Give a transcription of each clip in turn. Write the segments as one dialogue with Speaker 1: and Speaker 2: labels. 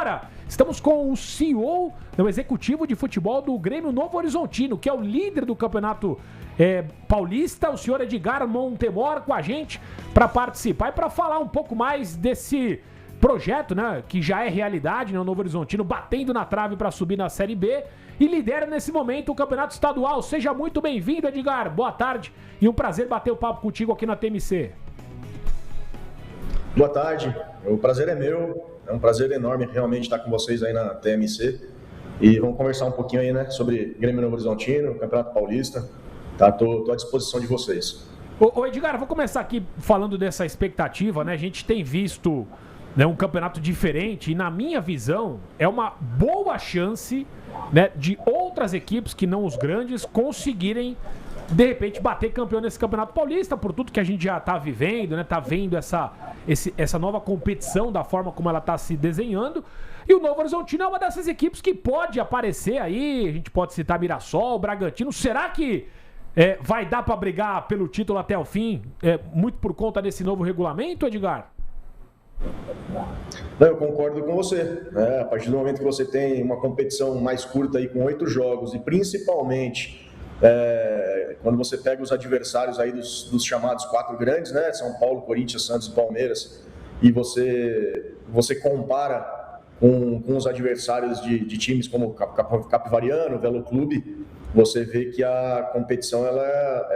Speaker 1: agora estamos com o CEO, o executivo de futebol do Grêmio Novo Horizontino, que é o líder do campeonato paulista, o senhor Edgar Montemor, com a gente para participar e para falar um pouco mais desse projeto, né, que já é realidade, né, o Novo Horizontino batendo na trave para subir na Série B e lidera nesse momento o campeonato estadual. Seja muito bem-vindo, Edgar. Boa tarde e um prazer bater o papo contigo aqui na TMC.
Speaker 2: Boa tarde, o prazer é meu, é um prazer enorme realmente estar com vocês aí na TMC e vamos conversar um pouquinho aí, né, sobre Grêmio Novo Horizontino, Campeonato Paulista, tá? Tô à disposição de vocês.
Speaker 1: Ô Edgar, vou começar aqui falando dessa expectativa, né, a gente tem visto, né, um campeonato diferente e, na minha visão, é uma boa chance, né, de outras equipes que não os grandes conseguirem, de repente, bater campeão nesse Campeonato Paulista, por tudo que a gente já tá vivendo, né, tá vendo essa nova competição da forma como ela tá se desenhando. E o Novo Horizontino é uma dessas equipes que pode aparecer aí, a gente pode citar Mirassol, Bragantino. Será que vai dar para brigar pelo título até o fim, muito por conta desse novo regulamento, Edgar?
Speaker 2: Não, eu concordo com você, né? A partir do momento que você tem uma competição mais curta aí com 8 jogos e principalmente quando você pega os adversários aí dos chamados 4 grandes, né? São Paulo, Corinthians, Santos e Palmeiras, e você compara com os adversários de times como Capivariano, Velo Clube, você vê que a competição ela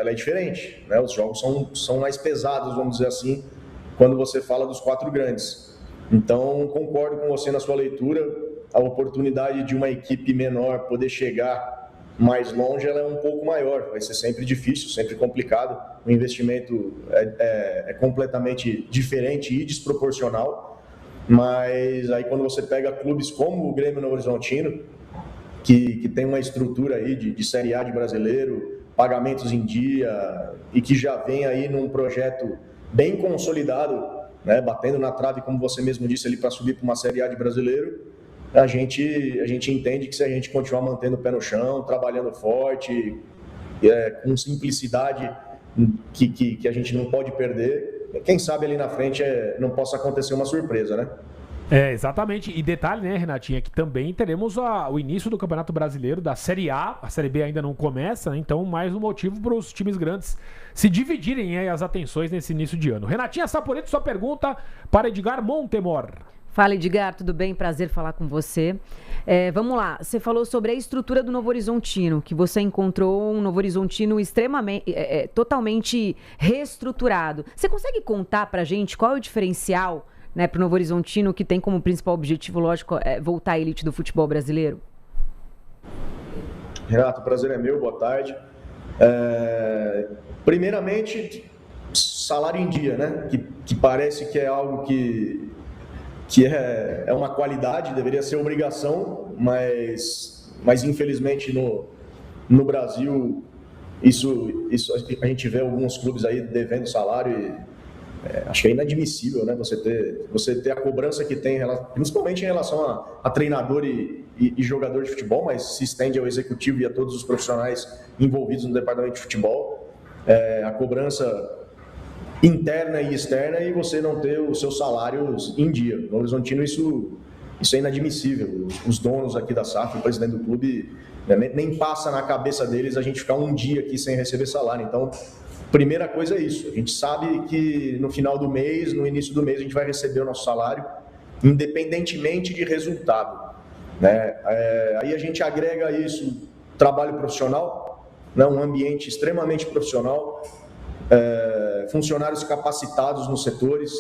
Speaker 2: é diferente, né? Os jogos são mais pesados, vamos dizer assim, quando você fala dos 4 grandes. Então, concordo com você na sua leitura, a oportunidade de uma equipe menor poder chegar mais longe, ela é um pouco maior, vai ser sempre difícil, sempre complicado, o investimento é completamente diferente e desproporcional, mas aí quando você pega clubes como o Grêmio Novo Horizontino, que tem uma estrutura aí de Série A de brasileiro, pagamentos em dia, e que já vem aí num projeto bem consolidado, né, batendo na trave, como você mesmo disse, ali para subir para uma Série A de brasileiro, a gente entende que se a gente continuar mantendo o pé no chão, trabalhando forte, com simplicidade que a gente não pode perder, quem sabe ali na frente não possa acontecer uma surpresa, né?
Speaker 1: Exatamente. E detalhe, né, Renatinha, que também teremos o início do Campeonato Brasileiro da Série A. A Série B ainda não começa, né? Então mais um motivo para os times grandes se dividirem as atenções nesse início de ano. Renatinha Saporito, sua pergunta para Edgar Montemor.
Speaker 3: Fala, Edgar, tudo bem? Prazer falar com você. Vamos lá, você falou sobre a estrutura do Novo Horizontino, que você encontrou um Novo Horizontino extremamente, totalmente reestruturado. Você consegue contar pra gente qual é o diferencial, né, para o Novo Horizontino, que tem como principal objetivo, lógico, voltar à elite do futebol brasileiro?
Speaker 2: Renato, o prazer é meu, boa tarde. Primeiramente, salário em dia, né? Que parece que é algo que é uma qualidade, deveria ser obrigação, mas infelizmente no Brasil isso a gente vê alguns clubes aí devendo salário e acho que é inadmissível, né? Você ter a cobrança que tem, principalmente em relação a treinador e jogador de futebol, mas se estende ao executivo e a todos os profissionais envolvidos no departamento de futebol, a cobrança interna e externa, e você não ter os seus salários em dia. No Horizontino isso é inadmissível. Os donos aqui da SAF, o presidente do clube, nem passa na cabeça deles a gente ficar um dia aqui sem receber salário. Então, primeira coisa é isso. A gente sabe que no final do mês, no início do mês, a gente vai receber o nosso salário, independentemente de resultado, né? Aí a gente agrega a isso trabalho profissional, né? Um ambiente extremamente profissional, funcionários capacitados nos setores,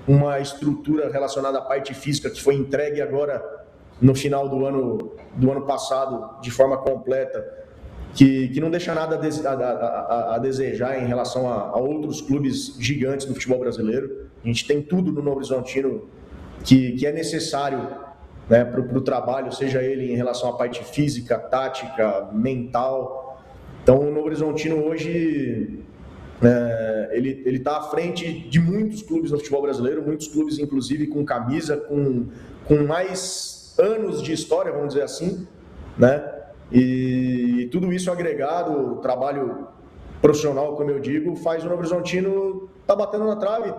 Speaker 2: uma estrutura relacionada à parte física que foi entregue agora no final do ano passado de forma completa, que não deixa nada a desejar em relação a outros clubes gigantes do futebol brasileiro. A gente tem tudo no Novo Horizontino que é necessário, né, para o trabalho, seja ele em relação à parte física, tática, mental. Então o Novo Horizontino hoje ele está à frente de muitos clubes no futebol brasileiro, muitos clubes inclusive com camisa, com mais anos de história, vamos dizer assim, né? E tudo isso agregado, trabalho profissional, como eu digo, faz o Novo Horizontino tá batendo na trave,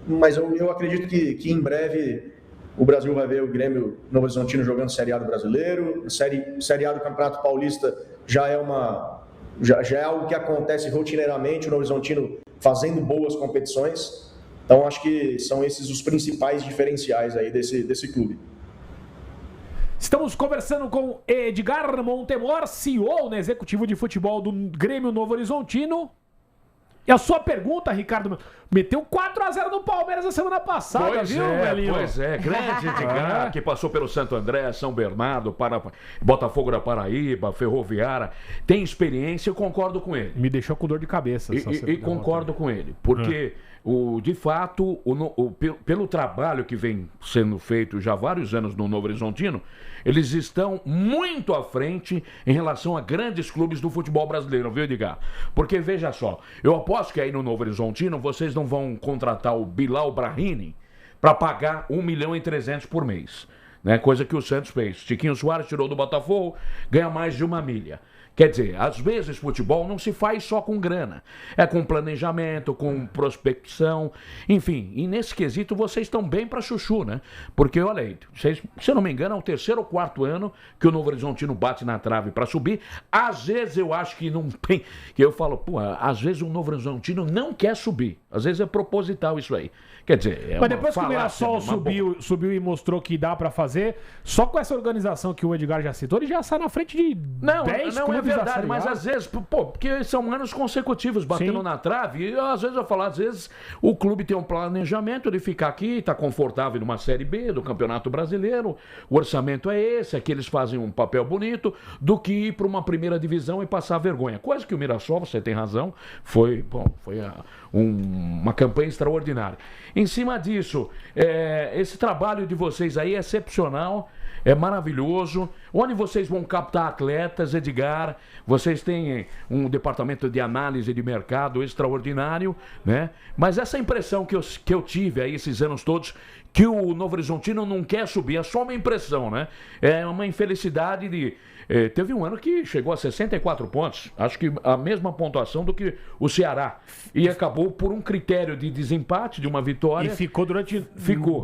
Speaker 2: mas eu acredito que em breve o Brasil vai ver o Grêmio Novo Horizontino jogando Série A do Brasileiro, Série A do Campeonato Paulista já é algo que acontece rotineiramente, o Novo Horizontino fazendo boas competições. Então, acho que são esses os principais diferenciais aí desse clube.
Speaker 1: Estamos conversando com Edgar Montemor, CEO, né, executivo de futebol do Grêmio Novo Horizontino. E a sua pergunta, Ricardo, meteu 4-0 no Palmeiras na semana passada, viu, velhinho?
Speaker 4: Pois é, grande Edgar, que passou pelo Santo André, São Bernardo, Botafogo da Paraíba, Ferroviária, tem experiência, eu concordo com ele.
Speaker 1: Me deixou com dor de cabeça.
Speaker 4: E concordo com ele, porque de fato, pelo trabalho que vem sendo feito já há vários anos no Novo Horizontino, eles estão muito à frente em relação a grandes clubes do futebol brasileiro, viu, Edgar? Porque, veja só, eu aposto que aí no Novo Horizontino vocês não vão contratar o Bilal Brahimi para pagar 1.300.000 por mês, né? Coisa que o Santos fez. Tiquinho Soares tirou do Botafogo, ganha mais de 1 milha. Quer dizer, às vezes futebol não se faz só com grana. É com planejamento, com prospecção, enfim. E nesse quesito vocês estão bem para chuchu, né? Porque, olha aí, se eu não me engano, é o 3º ou 4º ano que o Novo Horizontino bate na trave para subir. Às vezes eu acho que não tem... Que eu falo, pô, às vezes o Novo Horizontino não quer subir. Às vezes é proposital isso aí. Quer dizer,
Speaker 1: mas depois que o Mirassol subiu e mostrou que dá para fazer, só com essa organização que o Edgar já citou, ele já sai na frente de 10
Speaker 4: Não,
Speaker 1: clubes.
Speaker 4: é verdade, mas às vezes, porque são anos consecutivos batendo na trave, e às vezes eu falo, às vezes o clube tem um planejamento de ficar aqui, tá confortável numa Série B do Campeonato Brasileiro, o orçamento é esse, aqui eles fazem um papel bonito, do que ir para uma primeira divisão e passar vergonha. Coisa que o Mirassol, você tem razão, foi uma campanha extraordinária. Em cima disso, esse trabalho de vocês aí é excepcional, é maravilhoso. Onde vocês vão captar atletas, Edgar? Vocês têm um departamento de análise de mercado extraordinário, né? Mas essa impressão que eu tive aí esses anos todos, que o Novo Horizontino não quer subir, é só uma impressão, né? É uma infelicidade de... teve um ano que chegou a 64 pontos, acho que a mesma pontuação do que o Ceará, e acabou por um critério de desempate, de uma vitória.
Speaker 1: E ficou durante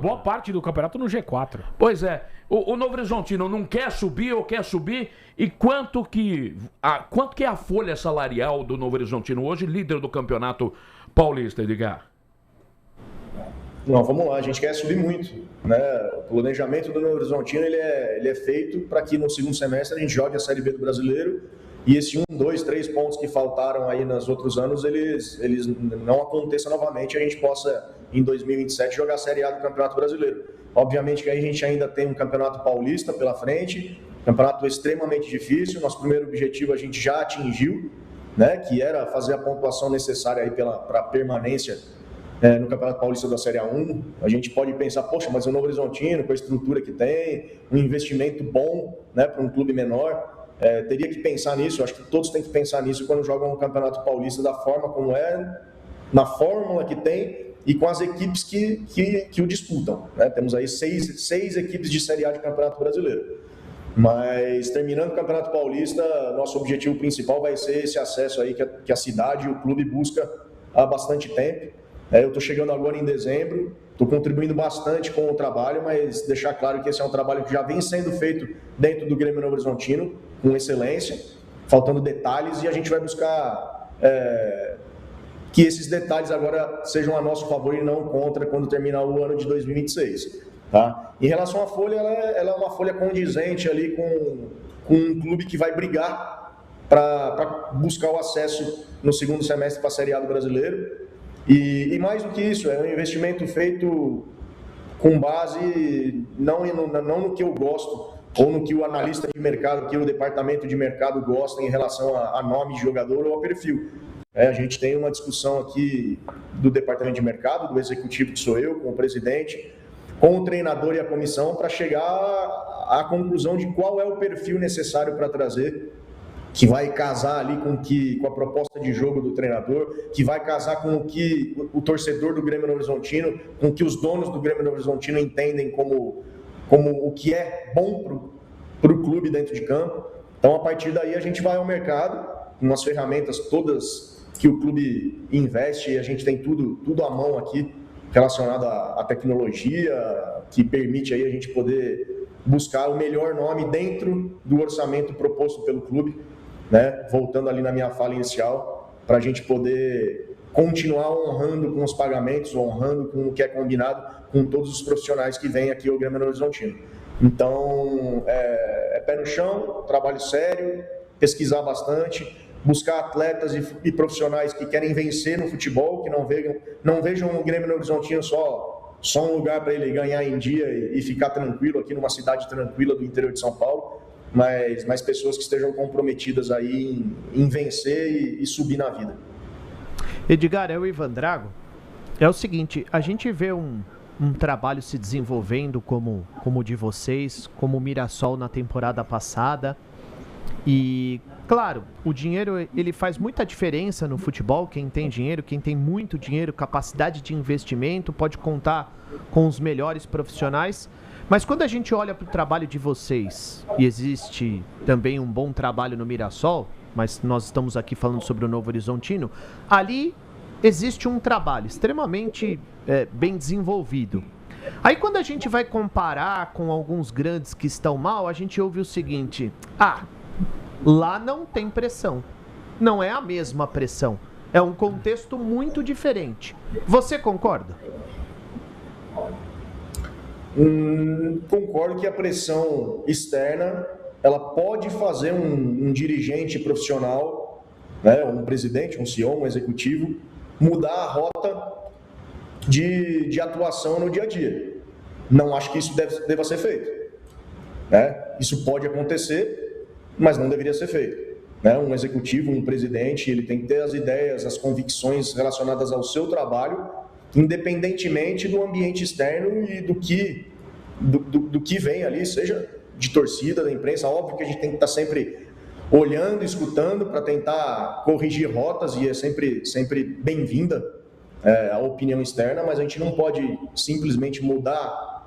Speaker 1: boa parte do campeonato no G4.
Speaker 4: Pois é, o Novo Horizontino não quer subir ou quer subir, e quanto que é a folha salarial do Novo Horizontino hoje, líder do Campeonato Paulista, Edgar?
Speaker 2: Não, vamos lá, a gente quer subir muito, né? O planejamento do Novo Horizontino ele é feito para que no segundo semestre a gente jogue a Série B do Brasileiro e esse 1, 2, 3 pontos que faltaram aí nos outros anos, eles não aconteçam novamente, a gente possa em 2027 jogar a Série A do Campeonato Brasileiro. Obviamente que aí a gente ainda tem um Campeonato Paulista pela frente, campeonato extremamente difícil, nosso primeiro objetivo a gente já atingiu, né? Que era fazer a pontuação necessária aí para permanência no Campeonato Paulista da Série A1. A gente pode pensar, poxa, mas o Novo Horizontino, com a estrutura que tem, um investimento bom, né, para um clube menor, teria que pensar nisso. Eu acho que todos têm que pensar nisso quando jogam o Campeonato Paulista da forma como é, na fórmula que tem e com as equipes que o disputam, né? Temos aí seis equipes de Série A de Campeonato Brasileiro. Mas terminando o Campeonato Paulista, nosso objetivo principal vai ser esse acesso aí que a cidade e o clube busca há bastante tempo. Eu estou chegando agora em dezembro, estou contribuindo bastante com o trabalho, mas deixar claro que esse é um trabalho que já vem sendo feito dentro do Grêmio Novo Horizontino, com excelência, faltando detalhes, e a gente vai buscar que esses detalhes agora sejam a nosso favor e não contra quando terminar o ano de 2026. Tá? Em relação à folha, ela é uma folha condizente ali com um clube que vai brigar para buscar o acesso no segundo semestre para a Série A do Brasileiro. E mais do que isso, é um investimento feito com base não no que eu gosto ou no que o analista de mercado, que o departamento de mercado gosta em relação a nome de jogador ou a perfil. A gente tem uma discussão aqui do departamento de mercado, do executivo que sou eu, com o presidente, com o treinador e a comissão, para chegar à conclusão de qual é o perfil necessário para trazer, que vai casar ali com a proposta de jogo do treinador, que vai casar com o que o torcedor do Grêmio Novo Horizontino, com o que os donos do Grêmio Novo Horizontino entendem como o que é bom para o clube dentro de campo. Então, a partir daí, a gente vai ao mercado, com umas ferramentas todas que o clube investe, e a gente tem tudo à mão aqui, relacionado à tecnologia, que permite aí a gente poder buscar o melhor nome dentro do orçamento proposto pelo clube, né? Voltando ali na minha fala inicial, para a gente poder continuar honrando com os pagamentos, honrando com o que é combinado com todos os profissionais que vêm aqui ao Grêmio Novo Horizontino. Então, é pé no chão, trabalho sério, pesquisar bastante, buscar atletas e profissionais que querem vencer no futebol, que não vejam o Grêmio Novo Horizontino só um lugar para ele ganhar em dia e ficar tranquilo aqui numa cidade tranquila do interior de São Paulo, mas pessoas que estejam comprometidas aí em vencer e subir na vida.
Speaker 5: Edgar, é o Ivan Drago. É o seguinte, a gente vê um trabalho se desenvolvendo como o de vocês, como o Mirassol na temporada passada. E, claro, o dinheiro ele faz muita diferença no futebol. Quem tem dinheiro, quem tem muito dinheiro, capacidade de investimento, pode contar com os melhores profissionais. Mas quando a gente olha para o trabalho de vocês, e existe também um bom trabalho no Mirassol, mas nós estamos aqui falando sobre o Novo Horizontino, ali existe um trabalho extremamente bem desenvolvido. Aí quando a gente vai comparar com alguns grandes que estão mal, a gente ouve o seguinte: lá não tem pressão, não é a mesma pressão, é um contexto muito diferente. Você concorda?
Speaker 2: Concordo que a pressão externa ela pode fazer um dirigente profissional, né, um presidente, um CEO, um executivo, mudar a rota de atuação no dia a dia. Não acho que isso deva ser feito, né? Isso pode acontecer, mas não deveria ser feito, né? Um executivo, um presidente, ele tem que ter as ideias, as convicções relacionadas ao seu trabalho, independentemente do ambiente externo e do que vem ali, seja de torcida, da imprensa. Óbvio que a gente tem que estar sempre olhando, escutando para tentar corrigir rotas, e é sempre bem-vinda a opinião externa, mas a gente não pode simplesmente mudar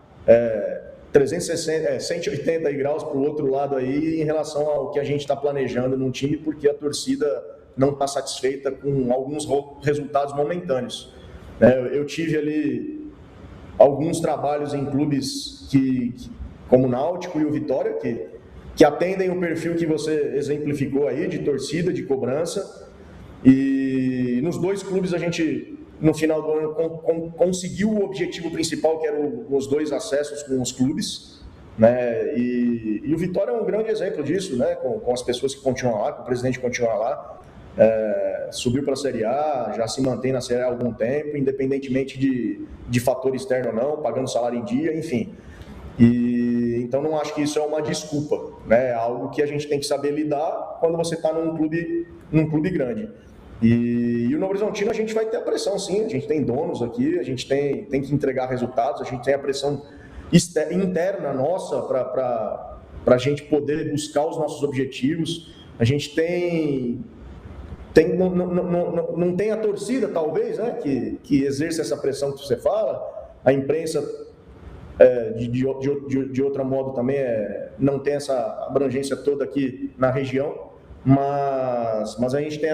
Speaker 2: 180 graus para o outro lado aí em relação ao que a gente está planejando num time, porque a torcida não está satisfeita com alguns resultados momentâneos. Eu tive ali alguns trabalhos em clubes como o Náutico e o Vitória, que atendem o perfil que você exemplificou aí, de torcida, de cobrança. E nos dois clubes a gente, no final do ano, conseguiu o objetivo principal, que eram os 2 acessos com os clubes, né? E o Vitória é um grande exemplo disso, né? Com as pessoas que continuam lá, com o presidente que continua lá. Subiu para a Série A, já se mantém na Série A há algum tempo, independentemente de fator externo ou não, pagando salário em dia, enfim. Então não acho que isso é uma desculpa, né? É algo que a gente tem que saber lidar quando você está num clube grande. E o Novo Horizontino a gente vai ter a pressão, sim. A gente tem donos aqui, a gente tem que entregar resultados, a gente tem a pressão interna nossa para a gente poder buscar os nossos objetivos. A gente não tem a torcida, talvez, né, que exerce essa pressão que você fala. A imprensa, de outro modo, também não tem essa abrangência toda aqui na região, mas a gente tem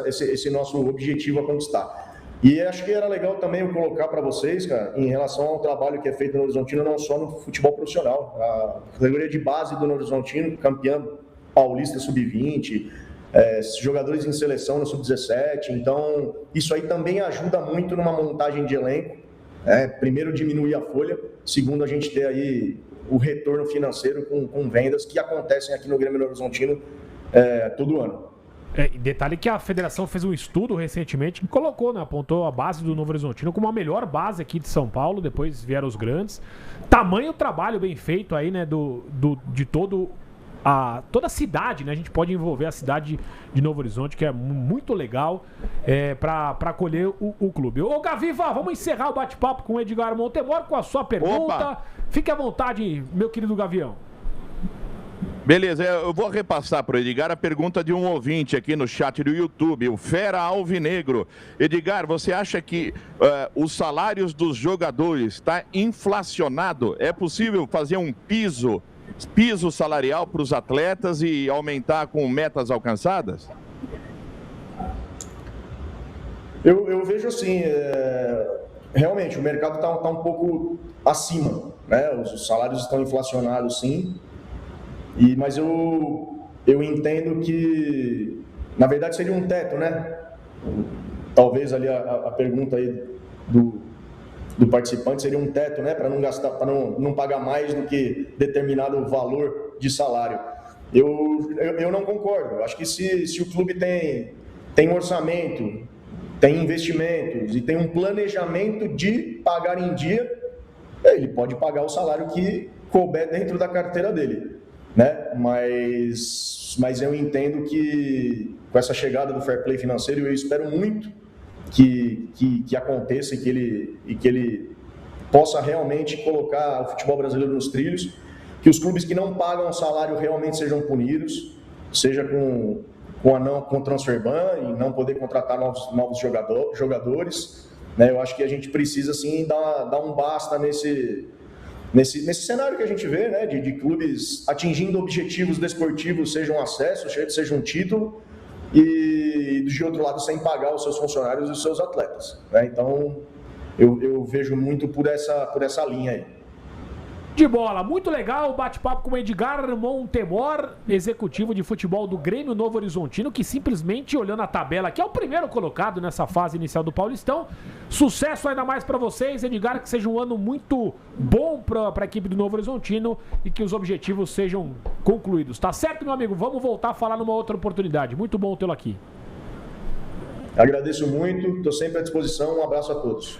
Speaker 2: esse nosso objetivo a conquistar. E acho que era legal também eu colocar para vocês, cara, em relação ao trabalho que é feito no Horizontino, não só no futebol profissional. A categoria de base do Novo Horizontino, campeã paulista sub-20, jogadores em seleção no sub-17. Então, isso aí também ajuda muito numa montagem de elenco. Primeiro, diminuir a folha. Segundo, a gente ter aí o retorno financeiro com vendas que acontecem aqui no Grêmio Novo Horizontino todo ano.
Speaker 1: Detalhe que a federação fez um estudo recentemente que colocou, apontou a base do Novo Horizontino como a melhor base aqui de São Paulo. Depois vieram os grandes. Tamanho trabalho bem feito aí, né, de toda a cidade, né? A gente pode envolver a cidade de Novo Horizonte, que é muito legal para acolher o clube. Ô Gaviva, vamos encerrar o bate-papo com o Edgar Montemor com a sua pergunta.
Speaker 6: Opa.
Speaker 1: Fique à vontade, meu querido Gavião.
Speaker 6: Beleza, eu vou repassar para o Edgar a pergunta de um ouvinte aqui no chat do YouTube, o Fera Alvinegro. Edgar, você acha que os salários dos jogadores está inflacionado? É possível fazer um piso salarial para os atletas e aumentar com metas alcançadas?
Speaker 2: Eu vejo assim, realmente o mercado está um pouco acima, né? Os salários estão inflacionados, sim, mas eu entendo que, na verdade, seria um teto, né? Talvez ali a pergunta aí do participante seria um teto, né? Para não gastar, para não pagar mais do que determinado valor de salário. Eu não concordo. Eu acho que se o clube tem orçamento, tem investimentos e tem um planejamento de pagar em dia, ele pode pagar o salário que couber dentro da carteira dele, né? Mas eu entendo que com essa chegada do fair play financeiro, eu espero muito que aconteça e que ele possa realmente colocar o futebol brasileiro nos trilhos, que os clubes que não pagam salário realmente sejam punidos, seja com o transfer ban e não poder contratar novos jogadores, né? Eu acho que a gente precisa sim dar um basta nesse cenário que a gente vê, né? De clubes atingindo objetivos desportivos, seja um acesso, seja um título, e de outro lado sem pagar os seus funcionários e os seus atletas, né? Então eu vejo muito por essa linha aí.
Speaker 1: De bola, muito legal o bate-papo com o Edgar Montemor, executivo de futebol do Grêmio Novo Horizontino, que simplesmente olhando a tabela, que é o primeiro colocado nessa fase inicial do Paulistão. Sucesso ainda mais para vocês, Edgar, que seja um ano muito bom para a equipe do Novo Horizontino e que os objetivos sejam concluídos. Tá certo, meu amigo? Vamos voltar a falar numa outra oportunidade. Muito bom tê-lo aqui.
Speaker 2: Agradeço muito, estou sempre à disposição. Um abraço a todos.